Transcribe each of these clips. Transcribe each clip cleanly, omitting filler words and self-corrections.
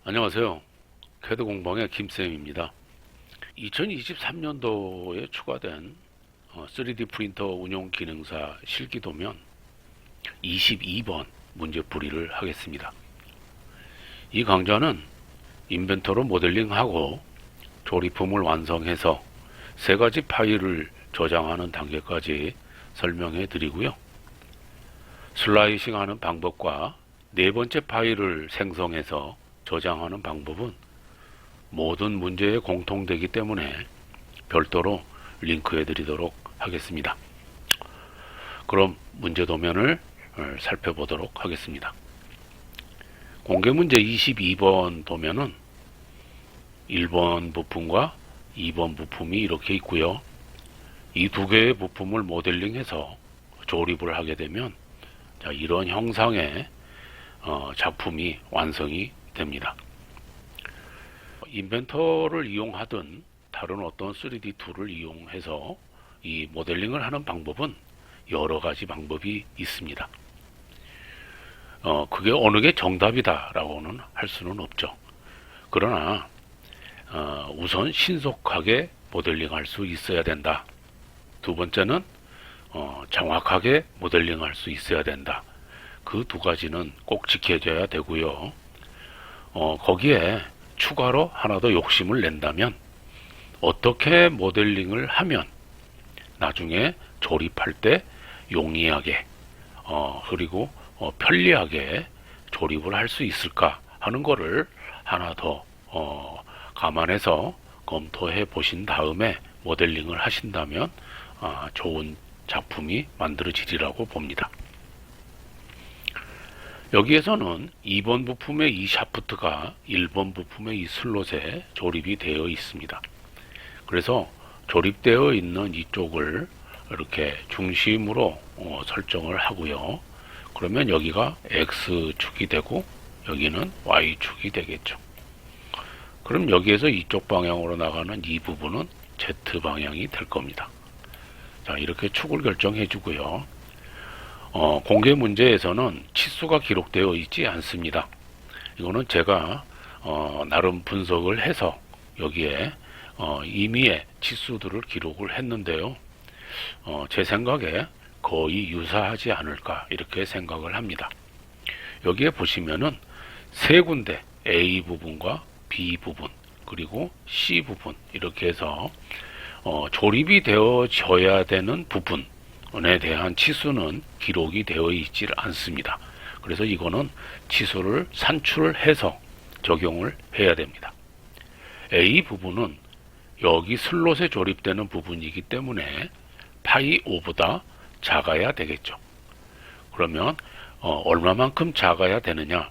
안녕하세요. 캐드 공방의 김쌤입니다. 2023년도에 추가된 3D 프린터 운용 기능사 실기도면 22번 문제 풀이를 하겠습니다. 이 강좌는 인벤터로 모델링하고 조립품을 완성해서 세 가지 파일을 저장하는 단계까지 설명해 드리고요. 슬라이싱 하는 방법과 네 번째 파일을 생성해서 저장하는 방법은 모든 문제에 공통되기 때문에 별도로 링크해 드리도록 하겠습니다. 그럼 문제 도면을 살펴보도록 하겠습니다. 공개 문제 22번 도면은 1번 부품과 2번 부품이 이렇게 있고요. 이 두 개의 부품을 모델링해서 조립을 하게 되면 이런 형상의 작품이 완성이 됩니다. 인벤터를 이용하든 다른 어떤 3D 툴을 이용해서 이 모델링을 하는 방법은 여러 가지 방법이 있습니다. 그게 어느 게 정답이다 라고는 할 수는 없죠. 그러나 우선 신속하게 모델링 할 수 있어야 된다. 두 번째는 정확하게 모델링 할 수 있어야 된다. 그 두 가지는 꼭 지켜져야 되고요. 거기에 추가로 하나 더 욕심을 낸다면 어떻게 모델링을 하면 나중에 조립할 때 용이하게 그리고 편리하게 조립을 할 수 있을까 하는 거를 하나 더 감안해서 검토해 보신 다음에 모델링을 하신다면 좋은 작품이 만들어지리라고 봅니다. 여기에서는 2번 부품의 이 샤프트가 1번 부품의 이 슬롯에 조립이 되어 있습니다. 그래서 조립되어 있는 이쪽을 이렇게 중심으로 설정을 하고요. 그러면 여기가 X축이 되고 여기는 Y축이 되겠죠. 그럼 여기에서 이쪽 방향으로 나가는 이 부분은 Z 방향이 될 겁니다. 자, 이렇게 축을 결정해 주고요. 공개 문제에서는 치수가 기록되어 있지 않습니다. 이거는 제가 나름 분석을 해서 여기에 임의의 치수들을 기록을 했는데요. 제 생각에 거의 유사하지 않을까 이렇게 생각을 합니다. 여기에 보시면은 세 군데 A 부분과 B 부분 그리고 C 부분 이렇게 해서 조립이 되어져야 되는 부분에 대한 치수는 기록이 되어 있지 않습니다. 그래서 이거는 치수를 산출을 해서 적용을 해야 됩니다. A 부분은 여기 슬롯에 조립되는 부분이기 때문에 파이 5보다 작아야 되겠죠. 그러면 얼마만큼 작아야 되느냐?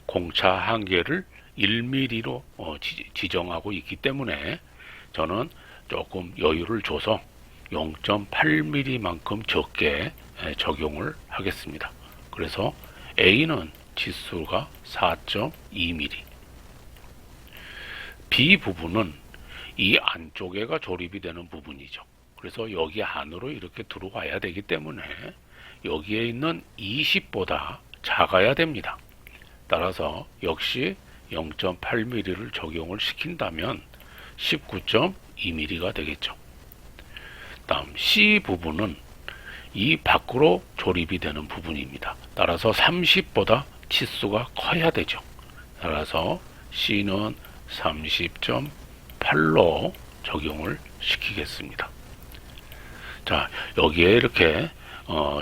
공차 한계를 1mm로 지정하고 있기 때문에 저는 조금 여유를 줘서 0.8mm만큼 적게 적용을 하겠습니다. 그래서 A는 치수가 4.2mm. B 부분은 이 안쪽에가 조립이 되는 부분이죠. 그래서 여기 안으로 이렇게 들어와야 되기 때문에 여기에 있는 20보다 작아야 됩니다. 따라서 역시 0.8mm를 적용을 시킨다면 19.2mm가 되겠죠. 다음 C 부분은 이 밖으로 조립이 되는 부분입니다. 따라서 30보다 치수가 커야 되죠. 따라서 C는 30.8로 적용을 시키겠습니다. 자, 여기에 이렇게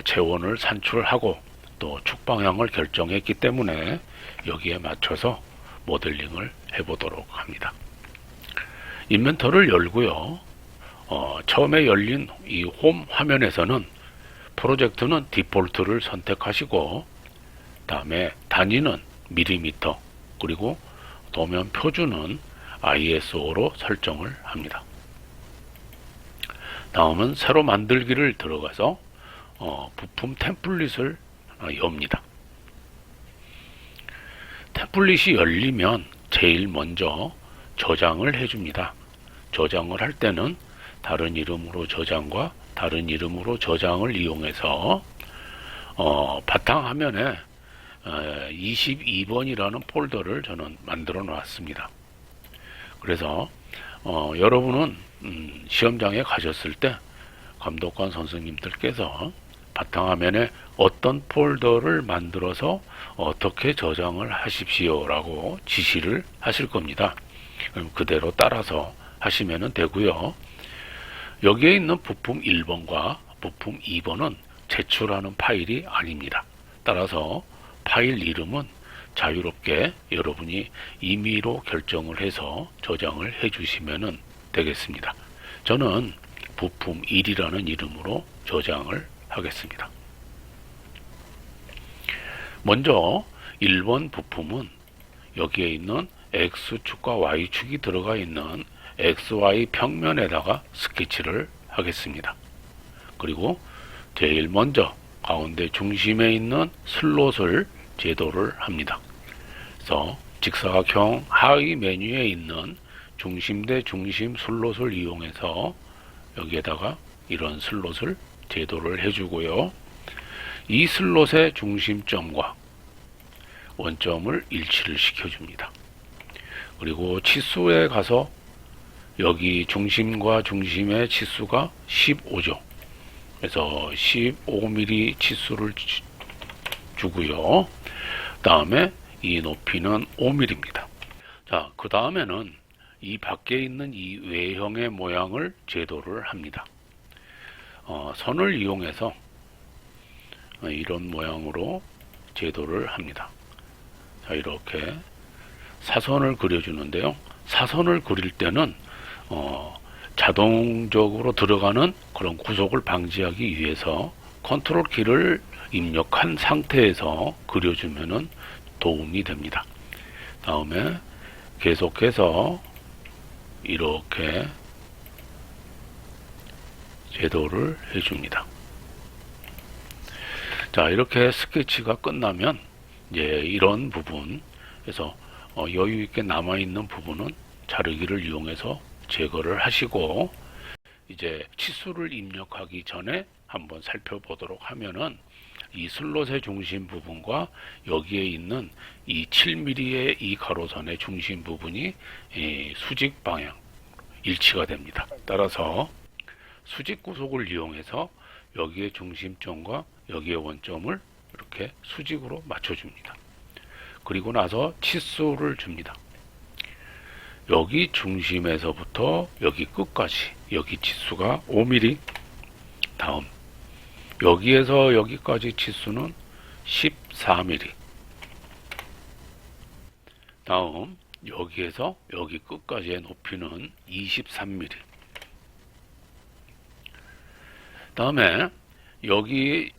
체원을 산출하고 또 축방향을 결정했기 때문에 여기에 맞춰서 모델링을 해보도록 합니다. 인벤터를 열고요. 처음에 열린 이 홈 화면에서는 프로젝트는 디폴트를 선택하시고 다음에 단위는 밀리미터 그리고 도면 표준은 ISO로 설정을 합니다. 다음은 새로 만들기를 들어가서 부품 템플릿을 엽니다. 템플릿이 열리면 제일 먼저 저장을 해줍니다. 저장을 할 때는 다른 이름으로 저장과 다른 이름으로 저장을 이용해서 바탕화면에 22번이라는 폴더를 저는 만들어 놨습니다. 그래서 여러분은 시험장에 가셨을 때 감독관 선생님들께서 바탕화면에 어떤 폴더를 만들어서 어떻게 저장을 하십시오 라고 지시를 하실 겁니다. 그럼 그대로 따라서 하시면 되고요. 여기에 있는 부품 1번과 부품 2번은 제출하는 파일이 아닙니다. 따라서 파일 이름은 자유롭게 여러분이 임의로 결정을 해서 저장을 해 주시면 되겠습니다. 저는 부품 1이라는 이름으로 저장을 하겠습니다. 먼저 1번 부품은 여기에 있는 X축과 Y축이 들어가 있는 XY 평면에다가 스케치를 하겠습니다. 그리고 제일 먼저 가운데 중심에 있는 슬롯을 제도를 합니다. 그래서 직사각형 하의 메뉴에 있는 중심 대 중심 슬롯을 이용해서 여기에다가 이런 슬롯을 제도를 해주고요. 이 슬롯의 중심점과 원점을 일치를 시켜줍니다. 그리고 치수에 가서 여기 중심과 중심의 치수가 15죠. 그래서 15mm 치수를 주고요. 다음에 이 높이는 5mm입니다. 자, 그 다음에는 이 밖에 있는 이 외형의 모양을 제도를 합니다. 선을 이용해서 이런 모양으로 제도를 합니다. 자, 이렇게 사선을 그려주는데요. 사선을 그릴 때는 자동적으로 들어가는 그런 구속을 방지하기 위해서 컨트롤 키를 입력한 상태에서 그려주면 도움이 됩니다. 다음에 계속해서 이렇게 제도를 해줍니다. 자, 이렇게 스케치가 끝나면 이제 이런 부분, 그래서 여유 있게 남아있는 부분은 자르기를 이용해서 제거를 하시고, 이제 치수를 입력하기 전에 한번 살펴보도록 하면은 이 슬롯의 중심 부분과 여기에 있는 이 7mm의 이 가로선의 중심 부분이 수직 방향 일치가 됩니다. 따라서 수직 구속을 이용해서 여기에 중심점과 여기에 원점을 이렇게 수직으로 맞춰줍니다. 그리고 나서 치수를 줍니다. 여기 중심에서부터 여기 끝까지 여기 치수가 5mm, 다음 여기에서 여기까지 치수는 14mm, 다음 여기에서 여기 끝까지의 높이는 23mm, 다음에 여기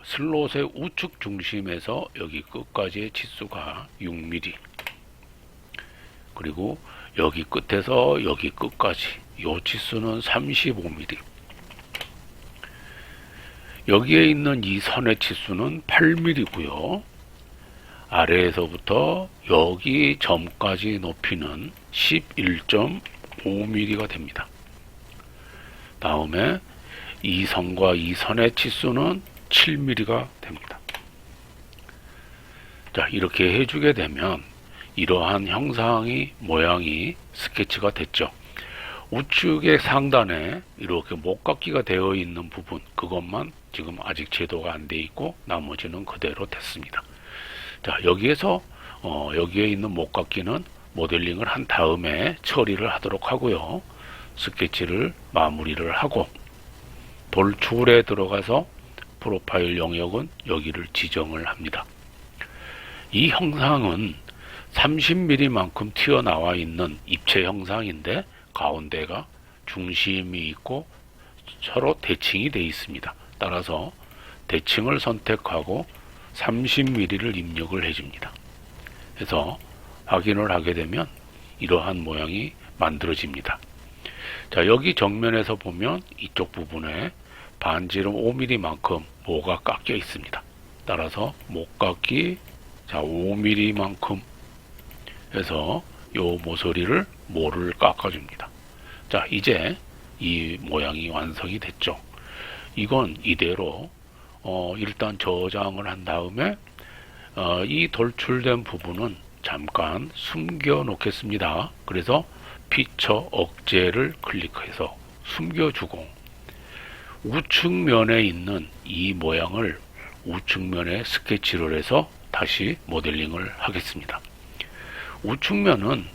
슬롯의 우측 중심에서 여기 끝까지의 치수가 6mm, 그리고 여기 끝에서 여기 끝까지 이 치수는 35mm, 여기에 있는 이 선의 치수는 8mm고요. 아래에서부터 여기 점까지 높이는 11.5mm가 됩니다. 다음에 이 선과 이 선의 치수는 7mm가 됩니다. 자, 이렇게 해주게 되면 이러한 형상이 모양이 스케치가 됐죠. 우측의 상단에 이렇게 목깎이가 되어 있는 부분, 그것만 지금 아직 제도가 안 돼 있고 나머지는 그대로 됐습니다. 자, 여기에서 여기에 있는 목깎이는 모델링을 한 다음에 처리를 하도록 하고요. 스케치를 마무리를 하고 돌출에 들어가서 프로파일 영역은 여기를 지정을 합니다. 이 형상은 30mm만큼 튀어나와 있는 입체 형상인데 가운데가 중심이 있고 서로 대칭이 되어 있습니다. 따라서 대칭을 선택하고 30mm를 입력을 해줍니다. 그래서 확인을 하게 되면 이러한 모양이 만들어집니다. 자, 여기 정면에서 보면 이쪽 부분에 반지름 5mm만큼 모가 깎여 있습니다. 따라서 목깎이 5mm만큼 해서 요 모서리를 모를 깎아줍니다. 자, 이제 이 모양이 완성이 됐죠. 이건 이대로 일단 저장을 한 다음에 이 돌출된 부분은 잠깐 숨겨 놓겠습니다. 그래서 피처 억제를 클릭해서 숨겨주고 우측면에 있는 이 모양을 우측면에 스케치를 해서 다시 모델링을 하겠습니다. 우측면은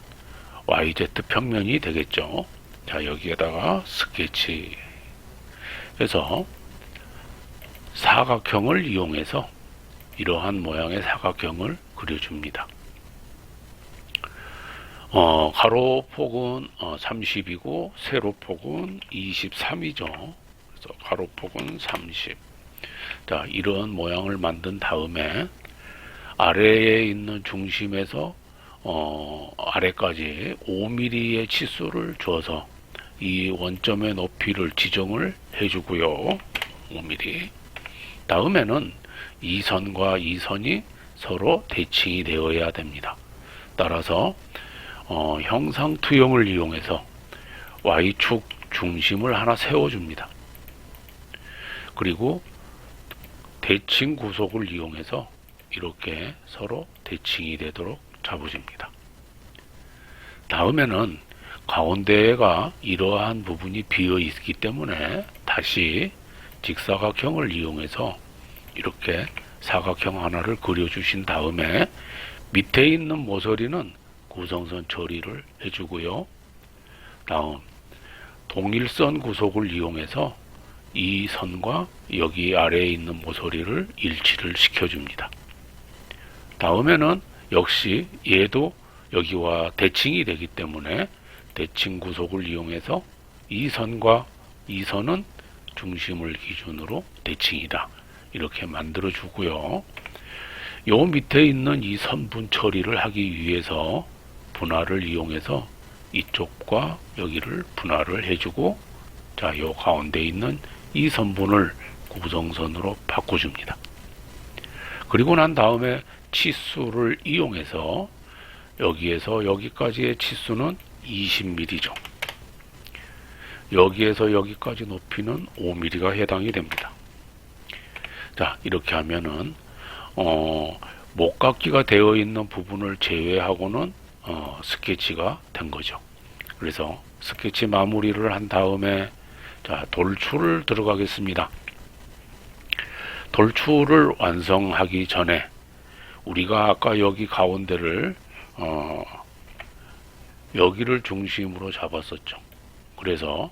YZ 평면이 되겠죠. 자, 여기에다가 스케치 해서 사각형을 이용해서 이러한 모양의 사각형을 그려줍니다. 가로폭은 30이고 세로폭은 23이죠. 그래서 가로폭은 30. 자, 이런 모양을 만든 다음에 아래에 있는 중심에서 아래까지 5mm의 치수를 줘서 이 원점의 높이를 지정을 해주고요. 5mm. 다음에는 이 선과 이 선이 서로 대칭이 되어야 됩니다. 따라서 형상 투영을 이용해서 Y축 중심을 하나 세워줍니다. 그리고 대칭 구속을 이용해서 이렇게 서로 대칭이 되도록 잡아줍니다. 다음에는 가운데가 이러한 부분이 비어 있기 때문에 다시 직사각형을 이용해서 이렇게 사각형 하나를 그려주신 다음에 밑에 있는 모서리는 구성선 처리를 해주고요. 다음 동일선 구속을 이용해서 이 선과 여기 아래에 있는 모서리를 일치를 시켜줍니다. 다음에는 역시 얘도 여기와 대칭이 되기 때문에 대칭 구속을 이용해서 이 선과 이 선은 중심을 기준으로 대칭이다. 이렇게 만들어 주고요. 요 밑에 있는 이 선분 처리를 하기 위해서 분할을 이용해서 이쪽과 여기를 분할을 해주고, 자, 요 가운데 있는 이 선분을 구성선으로 바꿔줍니다. 그리고 난 다음에 치수를 이용해서 여기에서 여기까지의 치수는 20mm죠. 여기에서 여기까지 높이는 5mm가 해당이 됩니다. 자, 이렇게 하면은 목깎이가 되어 있는 부분을 제외하고는 스케치가 된 거죠. 그래서 스케치 마무리를 한 다음에 자, 돌출을 들어가겠습니다. 돌출을 완성하기 전에 우리가 아까 여기 가운데를 여기를 중심으로 잡았었죠. 그래서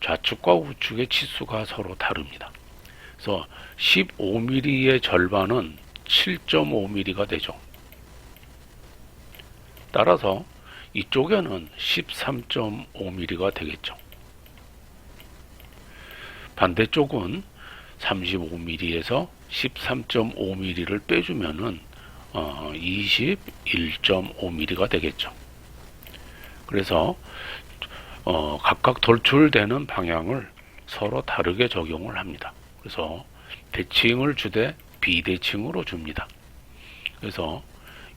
좌측과 우측의 치수가 서로 다릅니다. 그래서 15mm의 절반은 7.5mm가 되죠. 따라서 이쪽에는 13.5mm가 되겠죠. 반대쪽은 35mm에서 13.5mm를 빼주면은 21.5mm가 되겠죠. 그래서 각각 돌출되는 방향을 서로 다르게 적용을 합니다. 그래서 대칭을 주되 비대칭으로 줍니다. 그래서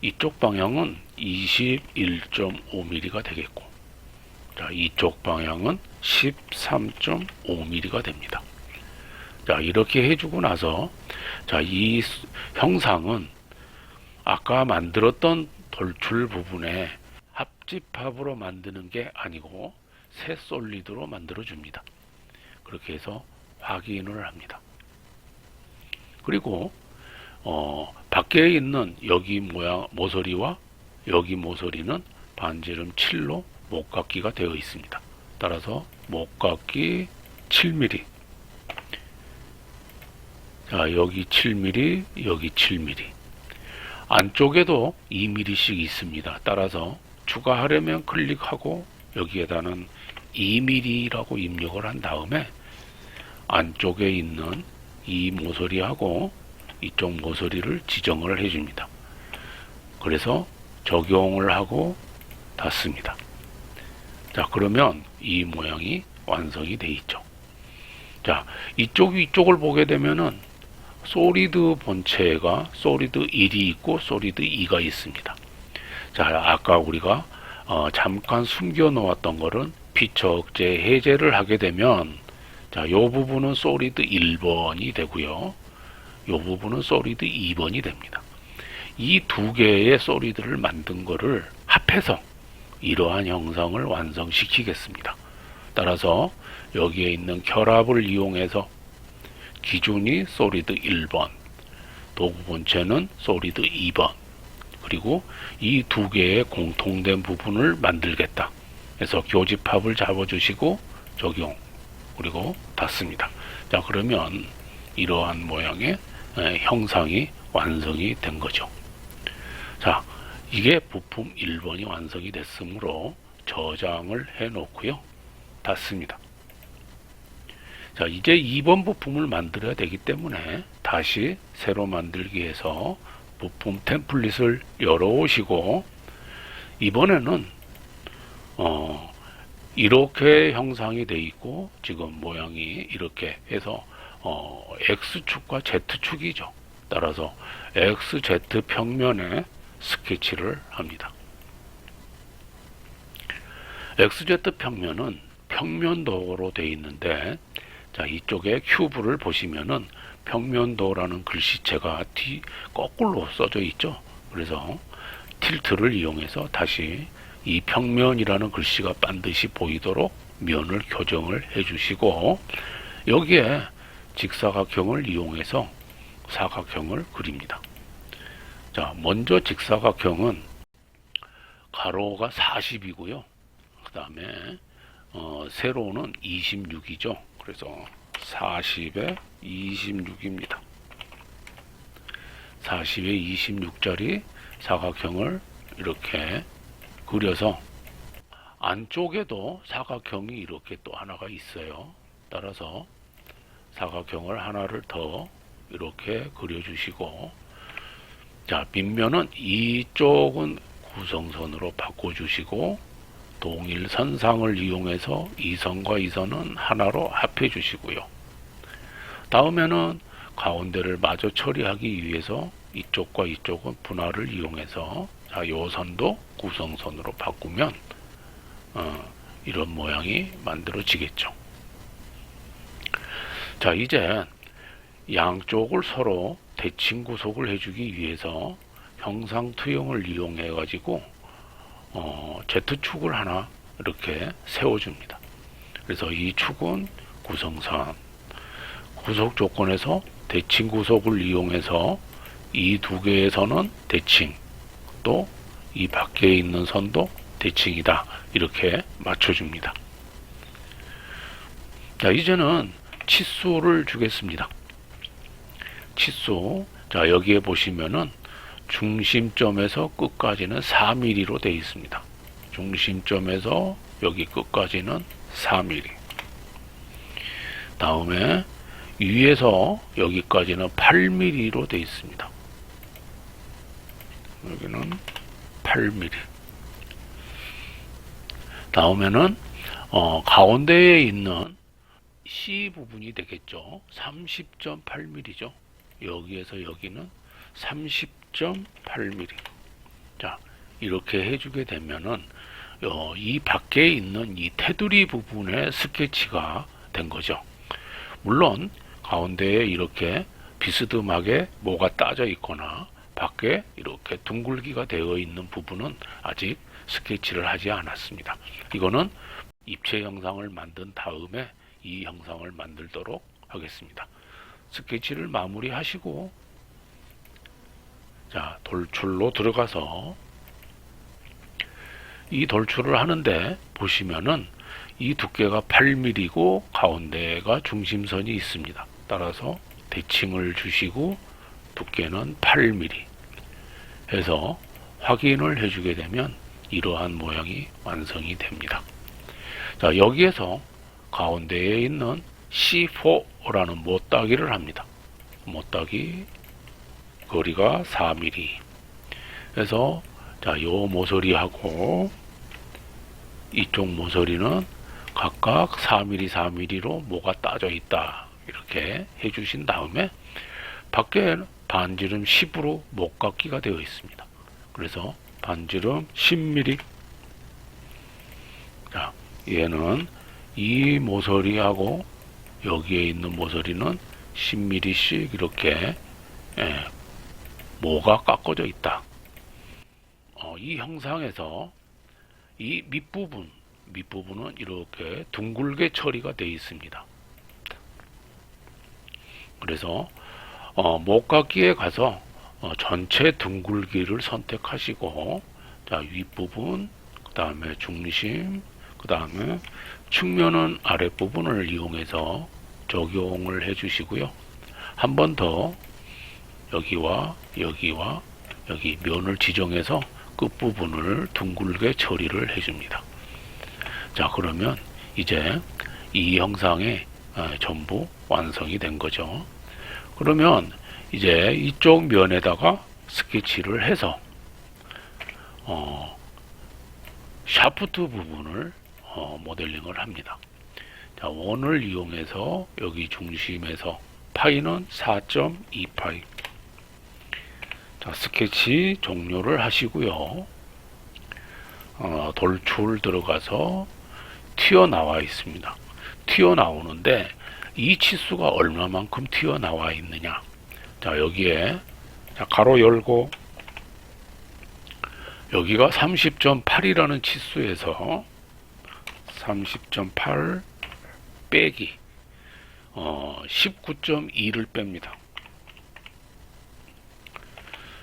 이쪽 방향은 21.5mm가 되겠고, 자, 이쪽 방향은 13.5mm가 됩니다. 자, 이렇게 해주고 나서, 자, 이 형상은 아까 만들었던 돌출 부분에 합집합으로 만드는 게 아니고 새 솔리드로 만들어 줍니다. 그렇게 해서 확인을 합니다. 그리고 밖에 있는 여기 모양 모서리와 여기 모서리는 반지름 7로 목깎이가 되어 있습니다. 따라서 목깎이 7mm. 자, 여기 7mm, 여기 7mm. 안쪽에도 2mm씩 있습니다. 따라서 추가하려면 클릭하고 여기에다는 2mm라고 입력을 한 다음에 안쪽에 있는 이 모서리하고 이쪽 모서리를 지정을 해줍니다. 그래서 적용을 하고 닫습니다. 자, 그러면 이 모양이 완성이 돼 있죠. 자, 이쪽을 보게 되면은 솔리드 본체가 솔리드 1이 있고 솔리드 2가 있습니다. 자, 아까 우리가 잠깐 숨겨 놓았던 거는 피처 억제 해제를 하게 되면, 자, 요 부분은 솔리드 1번이 되고요. 요 부분은 솔리드 2번이 됩니다. 이 두 개의 소리들을 만든 거를 합해서 이러한 형상을 완성시키겠습니다. 따라서 여기에 있는 결합을 이용해서 기준이 솔리드 1번, 도구 본체는 솔리드 2번, 그리고 이 두 개의 공통된 부분을 만들겠다. 그래서 교집합을 잡아주시고 적용, 그리고 닫습니다. 자, 그러면 이러한 모양의 형상이 완성이 된 거죠. 자, 이게 부품 1번이 완성이 됐으므로 저장을 해 놓고요. 닫습니다. 자, 이제 2번 부품을 만들어야 되기 때문에 다시 새로 만들기 해서 부품 템플릿을 열어오시고, 이번에는 이렇게 형상이 되어 있고 지금 모양이 이렇게 해서 X축과 Z축이죠. 따라서 XZ 평면에 스케치를 합니다. XZ 평면은 평면도로 되어 있는데, 자, 이쪽에 큐브를 보시면은 평면도라는 글씨체가 거꾸로 써져 있죠. 그래서 틸트를 이용해서 다시 이 평면이라는 글씨가 반드시 보이도록 면을 교정을 해 주시고, 여기에 직사각형을 이용해서 사각형을 그립니다. 자, 먼저 직사각형은 가로가 40이고요. 그 다음에 세로는 26이죠. 그래서 40에 26입니다. 40에 26짜리 사각형을 이렇게 그려서, 안쪽에도 사각형이 이렇게 또 하나가 있어요. 따라서 사각형을 하나를 더 이렇게 그려주시고, 자, 밑면은 이쪽은 구성선으로 바꿔주시고, 동일 선상을 이용해서 이 선과 이 선은 하나로 합해 주시고요. 다음에는 가운데를 마저 처리하기 위해서 이쪽과 이쪽은 분할을 이용해서, 자, 요 선도 구성선으로 바꾸면 이런 모양이 만들어지겠죠. 자, 이제 양쪽을 서로 대칭 구속을 해주기 위해서 형상 투영을 이용해 가지고 Z축을 하나 이렇게 세워줍니다. 그래서 이 축은 구성선, 구속 조건에서 대칭 구속을 이용해서 이 두 개의 선은 대칭, 또 이 밖에 있는 선도 대칭이다. 이렇게 맞춰줍니다. 자, 이제는 치수를 주겠습니다. 치수, 자, 여기에 보시면은 중심점에서 끝까지는 4mm로 되어 있습니다. 중심점에서 여기 끝까지는 4mm. 다음에 위에서 여기까지는 8mm로 되어 있습니다. 여기는 8mm. 다음에는 가운데에 있는 C 부분이 되겠죠. 30.8mm죠. 여기에서 여기는 30.8mm. 자, 이렇게 해주게 되면은 이 밖에 있는 이 테두리 부분의 스케치가 된 거죠. 물론 가운데에 이렇게 비스듬하게 뭐가 따져 있거나 밖에 이렇게 둥글기가 되어 있는 부분은 아직 스케치를 하지 않았습니다. 이거는 입체 형상을 만든 다음에 이 형상을 만들도록 하겠습니다. 스케치를 마무리하시고, 자, 돌출로 들어가서 이 돌출을 하는데 보시면은 이 두께가 8mm고 가운데가 중심선이 있습니다. 따라서 대칭을 주시고 두께는 8mm 해서 확인을 해주게 되면 이러한 모양이 완성이 됩니다. 자, 여기에서 가운데에 있는 C4라는 못따기를 합니다. 못따기 거리가 4mm. 그래서 자, 요 모서리하고 이쪽 모서리는 각각 4mm, 4mm로 뭐가 따져 있다. 이렇게 해주신 다음에 밖에 반지름 10으로 목깎기가 되어 있습니다. 그래서 반지름 10mm. 자, 얘는 이 모서리하고 여기에 있는 모서리는 10mm씩 이렇게 뭐가 깎아져 있다. 이 형상에서 이 밑부분은 이렇게 둥글게 처리가 되어 있습니다. 그래서 목깎이에 가서 전체 둥글기를 선택하시고, 자, 윗부분, 그 다음에 중심, 그 다음에 측면은 아랫부분을 이용해서 적용을 해 주시고요. 한 번 더 여기와 여기와 여기 면을 지정해서 끝부분을 둥글게 처리를 해 줍니다. 자, 그러면 이제 이 형상이 전부 완성이 된 거죠. 그러면 이제 이쪽 면에다가 스케치를 해서 샤프트 부분을 모델링을 합니다. 자, 원을 이용해서 여기 중심에서 파이는 4.2파이. 자, 스케치 종료를 하시고요. 돌출 들어가서 튀어나와 있습니다. 튀어나오는데 이 치수가 얼마만큼 튀어나와 있느냐. 자, 여기에 가로 열고 여기가 30.8이라는 치수에서 30.8 빼기 19.2를 뺍니다.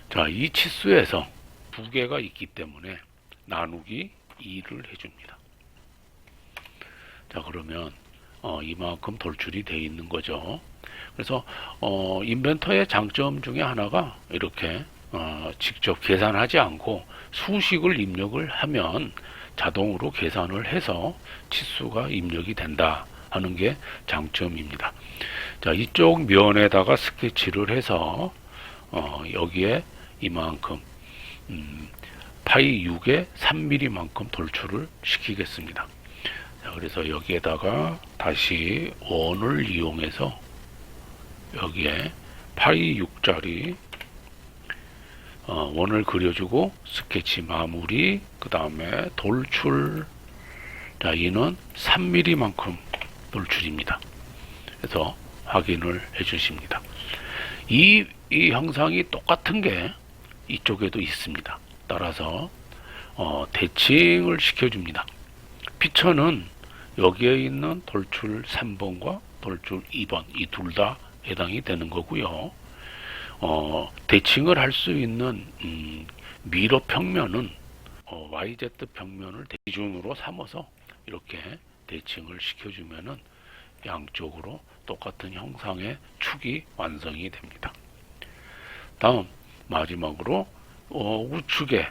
자, 이 치수에서 두 개가 있기 때문에 나누기 2를 해줍니다. 자, 그러면 이만큼 돌출이 되어 있는 거죠. 그래서 인벤터의 장점 중에 하나가 이렇게 직접 계산하지 않고 수식을 입력을 하면 자동으로 계산을 해서 치수가 입력이 된다 하는 게 장점입니다. 자, 이쪽 면에다가 스케치를 해서 여기에 이만큼 파이 6에 3mm만큼 돌출을 시키겠습니다. 자, 그래서 여기에다가 다시 원을 이용해서 여기에 파이 6짜리 원을 그려주고 스케치 마무리, 그 다음에 돌출. 자, 이는 3mm만큼 돌출입니다. 그래서 확인을 해 주십니다. 이 형상이 똑같은 게 이쪽에도 있습니다. 따라서 대칭을 시켜줍니다. 피처는 여기에 있는 돌출 3번과 돌출 2번 이 둘 다 해당이 되는 거고요. 대칭을 할 수 있는 미러 평면은 YZ 평면을 기준으로 삼아서 이렇게 대칭을 시켜주면은 양쪽으로 똑같은 형상의 축이 완성이 됩니다. 다음 마지막으로 우측에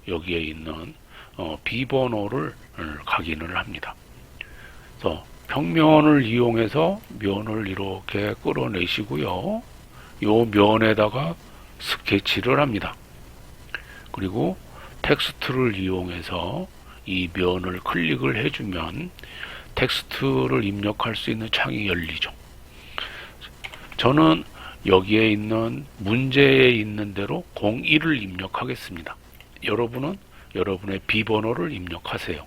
여기에 있는 비번호를 각인을 합니다. 그래서 평면을 이용해서 면을 이렇게 끌어내시고요. 요 면에다가 스케치를 합니다. 그리고 텍스트를 이용해서 이 면을 클릭을 해주면 텍스트를 입력할 수 있는 창이 열리죠. 저는 여기에 있는 문제에 있는 대로 01을 입력하겠습니다. 여러분은 여러분의 비번호를 입력하세요.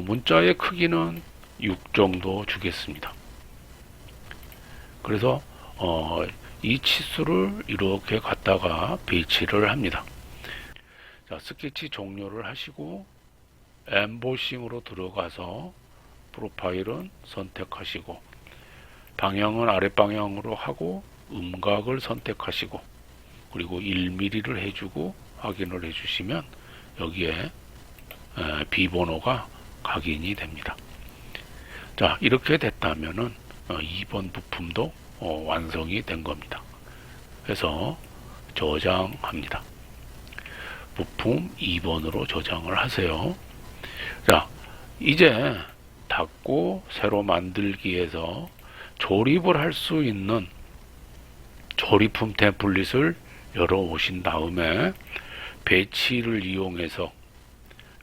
문자의 크기는 6 정도 주겠습니다. 그래서 이 치수를 이렇게 갖다가 배치를 합니다. 자, 스케치 종료를 하시고 엠보싱으로 들어가서 프로파일은 선택하시고 방향은 아랫방향으로 하고 음각을 선택하시고 그리고 1mm를 해주고 확인을 해주시면 여기에 비번호가 각인이 됩니다. 자, 이렇게 됐다면은 2번 부품도 완성이 된 겁니다. 그래서 저장합니다. 부품 2번으로 저장을 하세요. 자, 이제 닫고 새로 만들기에서 조립을 할 수 있는 조립품 템플릿을 열어 오신 다음에 배치를 이용해서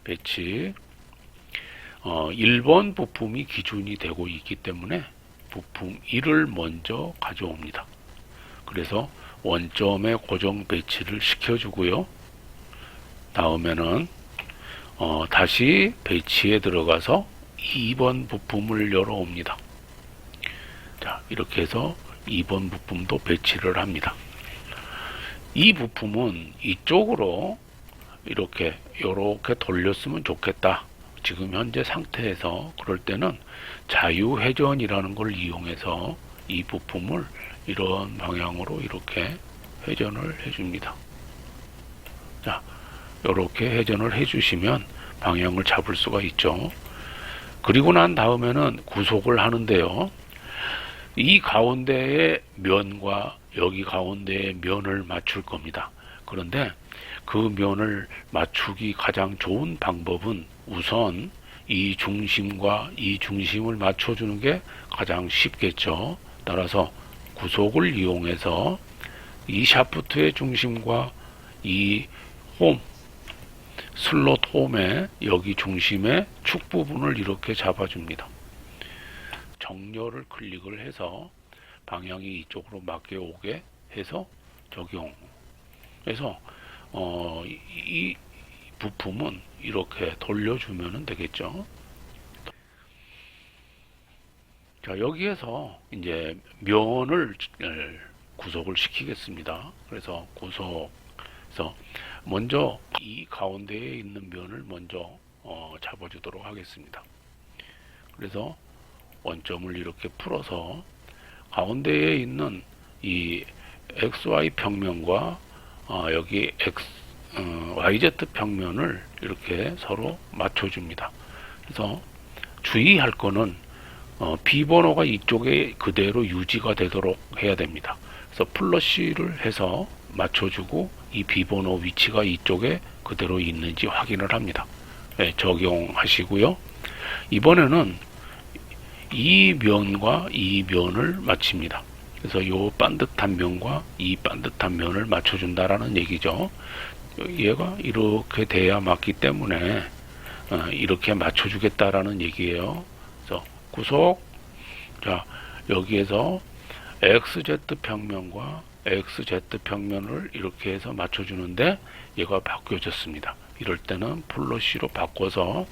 배치 1번 부품이 기준이 되고 있기 때문에 부품 1을 먼저 가져옵니다. 그래서 원점에 고정 배치를 시켜주고요. 다음에는 다시 배치에 들어가서 2번 부품을 열어 옵니다. 자, 이렇게 해서 2번 부품도 배치를 합니다. 이 부품은 이쪽으로 이렇게 돌렸으면 좋겠다. 지금 현재 상태에서 그럴 때는 자유회전이라는 걸 이용해서 이 부품을 이런 방향으로 이렇게 회전을 해줍니다. 자, 이렇게 회전을 해주시면 방향을 잡을 수가 있죠. 그리고 난 다음에는 구속을 하는데요. 이 가운데의 면과 여기 가운데의 면을 맞출 겁니다. 그런데 그 면을 맞추기 가장 좋은 방법은 우선 이 중심과 이 중심을 맞춰주는 게 가장 쉽겠죠. 따라서 구속을 이용해서 이 샤프트의 중심과 이 슬롯 홈의 여기 중심의 축 부분을 이렇게 잡아줍니다. 정렬을 클릭을 해서 방향이 이쪽으로 맞게 오게 해서 적용. 그래서 이 부품은 이렇게 돌려주면 되겠죠. 자, 여기에서 이제 면을 구속을 시키겠습니다. 그래서 구속해서 먼저 이 가운데에 있는 면을 먼저 잡아주도록 하겠습니다. 그래서 원점을 이렇게 풀어서 가운데에 있는 이 XY 평면과 여기 YZ 평면을 이렇게 서로 맞춰줍니다. 그래서 주의할 거는 B번호가 이쪽에 그대로 유지가 되도록 해야 됩니다. 그래서 플러시를 해서 맞춰주고 이 B번호 위치가 이쪽에 그대로 있는지 확인을 합니다. 네, 적용하시고요. 이번에는 이 면과 이 면을 맞춥니다. 그래서 이 반듯한 면과 이 반듯한 면을 맞춰준다라는 얘기죠. 얘가 이렇게 돼야 맞기 때문에 이렇게 맞춰주겠다라는 얘기예요. 그래서 구속. 자, 여기에서 XZ 평면과 XZ 평면을 이렇게 해서 맞춰주는데 얘가 바뀌어졌습니다. 이럴 때는 플러시로 바꿔서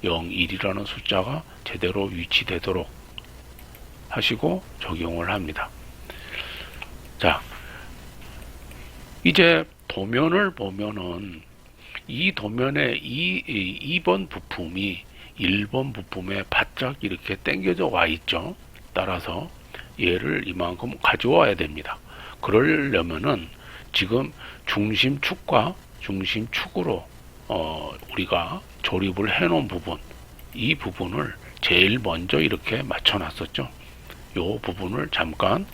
0, 1이라는 숫자가 제대로 위치되도록 하시고 적용을 합니다. 자, 이제 도면을 보면은 이 도면에 2번 부품이 1번 부품에 바짝 이렇게 당겨져 와 있죠. 따라서 얘를 이만큼 가져와야 됩니다. 그러려면은 지금 중심축과 중심축으로 우리가 조립을 해 놓은 부분, 이 부분을 제일 먼저 이렇게 맞춰 놨었죠. 이 부분을 잠깐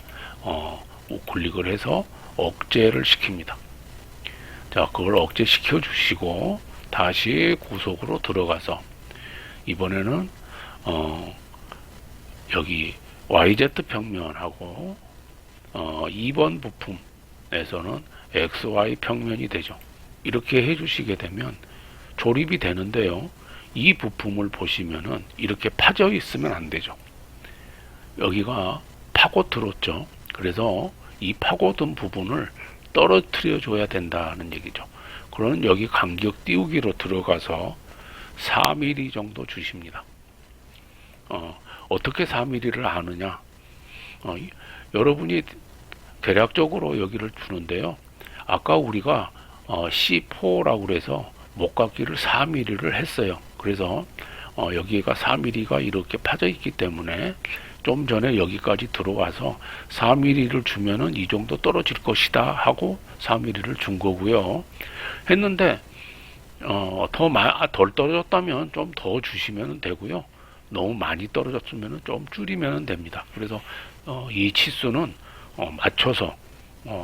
우클릭을 해서 억제를 시킵니다. 자, 그걸 억제시켜 주시고 다시 구속으로 들어가서 이번에는 여기 YZ 평면하고 2번 부품에서는 XY 평면이 되죠. 이렇게 해주시게 되면 조립이 되는데요. 이 부품을 보시면은 이렇게 파져 있으면 안 되죠. 여기가 파고들었죠. 그래서 이 파고든 부분을 떨어뜨려 줘야 된다는 얘기죠. 그러면 여기 간격 띄우기로 들어가서 4mm 정도 주십니다. 어떻게 4mm를 아느냐? 여러분이 대략적으로 여기를 주는데요. 아까 우리가 C4라고 그래서 목각기를 4mm를 했어요. 그래서 여기가 4mm가 이렇게 파져 있기 때문에 좀 전에 여기까지 들어와서 4mm를 주면은 이 정도 떨어질 것이다 하고 4mm를 준 거고요. 했는데 덜 떨어졌다면 좀 더 주시면 되고요. 너무 많이 떨어졌으면 좀 줄이면 됩니다. 그래서 이 치수는 맞춰서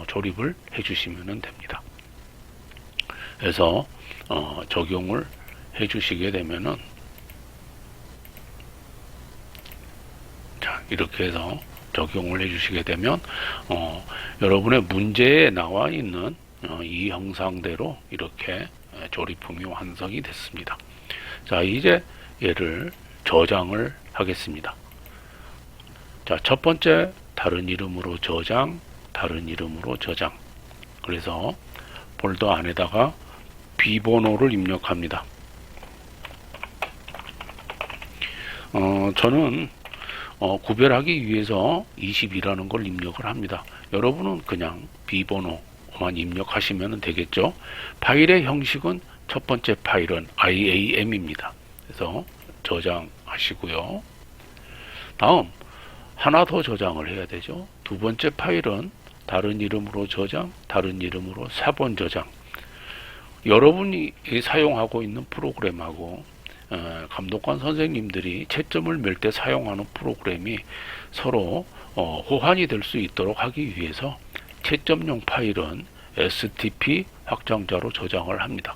조립을 해 주시면 됩니다. 그래서 적용을 해 주시게 되면은 자, 이렇게 해서 적용을 해 주시게 되면 여러분의 문제에 나와 있는 이 형상대로 이렇게 조립품이 완성이 됐습니다. 자, 이제 얘를 저장을 하겠습니다. 자, 첫 번째 다른 이름으로 저장, 다른 이름으로 저장. 그래서 폴더 안에다가 비번호를 입력합니다. 저는 구별하기 위해서 20이라는 걸 입력을 합니다. 여러분은 그냥 비번호 만 입력하시면 되겠죠. 파일의 형식은 첫 번째 파일은 IAM입니다. 그래서 저장하시고요. 다음 하나 더 저장을 해야 되죠. 두 번째 파일은 다른 이름으로 저장, 다른 이름으로 사본 저장. 여러분이 사용하고 있는 프로그램하고 감독관 선생님들이 채점을 맬 때 사용하는 프로그램이 서로 호환이 될 수 있도록 하기 위해서 채점용 파일은 STP 확장자로 저장을 합니다.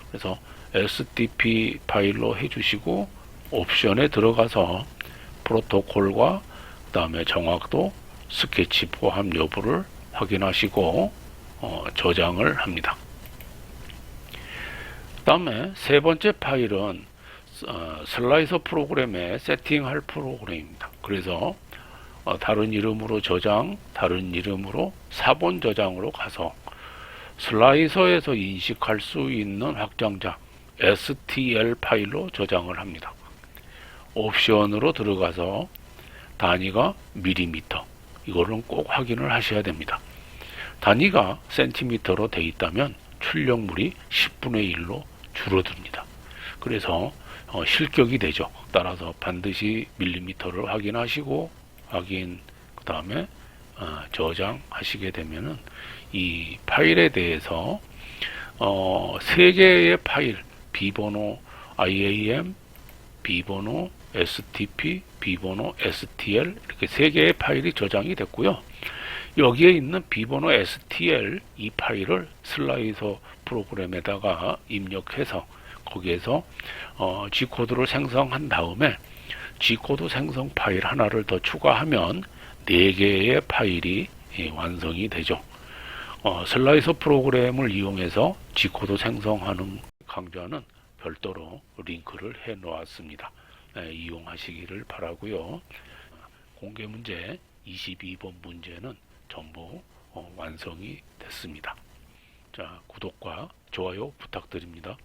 그래서 STP 파일로 해주시고 옵션에 들어가서 프로토콜과 그 다음에 정확도, 스케치 포함 여부를 확인하시고 저장을 합니다. 그 다음에 세 번째 파일은 슬라이서 프로그램에 세팅할 프로그램입니다. 그래서 다른 이름으로 저장, 다른 이름으로 사본 저장으로 가서 슬라이서에서 인식할 수 있는 확장자 STL 파일로 저장을 합니다. 옵션으로 들어가서 단위가 밀리미터, 이거는 꼭 확인을 하셔야 됩니다. 단위가 센티미터로 되어 있다면 출력물이 10분의 1로 줄어듭니다. 그래서 실격이 되죠. 따라서 반드시 밀리미터를 확인하시고 그 다음에 저장하시게 되면은 이 파일에 대해서 세 개의 파일, 비번호 IAM, 비번호 STP, 비번호 STL, 이렇게 세 개의 파일이 저장이 됐고요. 여기에 있는 비번호 STL 이 파일을 슬라이서 프로그램에다가 입력해서 거기에서 G코드를 생성한 다음에 G코드 생성 파일 하나를 더 추가하면 4개의 파일이 완성이 되죠. 슬라이서 프로그램을 이용해서 G코드 생성하는 강좌는 별도로 링크를 해 놓았습니다. 이용하시기를 바라고요. 공개 문제 22번 문제는 전부 완성이 됐습니다. 자, 구독과 좋아요 부탁드립니다.